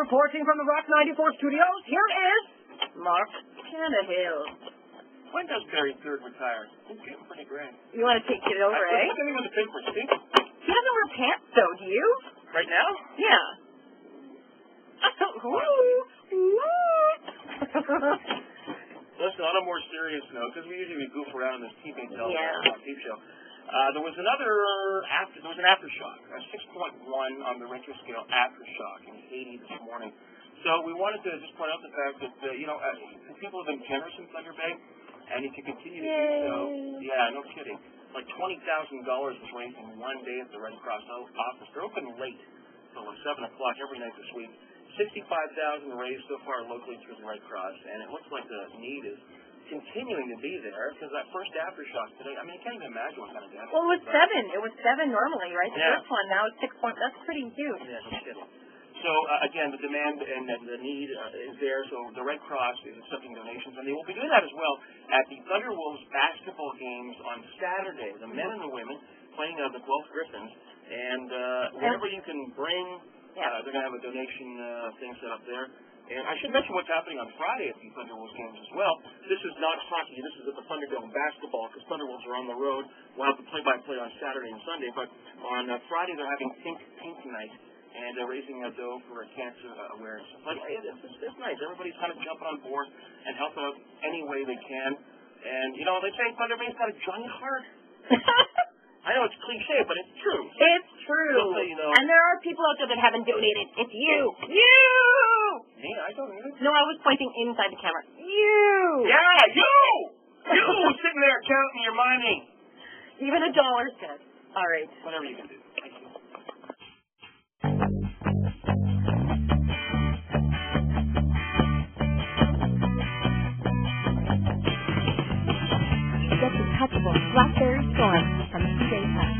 reporting from the Rock 94 studios, here is Mark Tannehill. When does Barry Third retire? He's getting pretty gray. You want to take it over, eh? Look at me with the papers, see? He doesn't wear pants, though, do you? Right now? Yeah. Listen, on a more serious note, because we usually goof around in this TV show. There was an aftershock, a 6.1 on the Richter scale aftershock in Haiti this morning. So we wanted to just point out the fact that, people have been generous in Thunder Bay, and if you continue to do so, no kidding, like $20,000 was raised in one day at the Red Cross office. They're open late, so like 7 o'clock every night this week. $65,000 raised so far locally through the Red Cross, and it looks like the need is continuing to be there, because that first aftershock today, I mean, I can't even imagine what kind of damage. Well, it was 7. It was 7 normally, right? The first one, now it's 6 points. That's pretty huge. Yeah, no kidding. So, again, the demand and the need is there, so the Red Cross is accepting donations, and they will be doing that as well at the Thunderwolves basketball games on Saturday. The men and the women playing the Guelph Griffins, and whatever you can bring, they're going to have a donation thing set up there. And I should mention what's happening on Friday at the Thunderwolves games as well. This is not hockey. This is at the Thunderdome basketball, because Thunderwolves are on the road. We'll have the play-by-play on Saturday and Sunday. But on Friday, they're having Pink Night, and they're raising a dough for cancer awareness. But it's nice. Everybody's kind of jumping on board and helping out any way they can. And, they say Thunder Bay's got a giant heart. I know it's cliche, but it's true. It's true. Just so you know. And there are people out there that haven't donated. It's you. You! Me? I donated? No, I was pointing inside the camera. You! Yeah, you! You sitting there counting your money. Even $1 said. All right. Whatever you can do. Thank you. Get the touchable Blackberry Storm from CJ Hutch.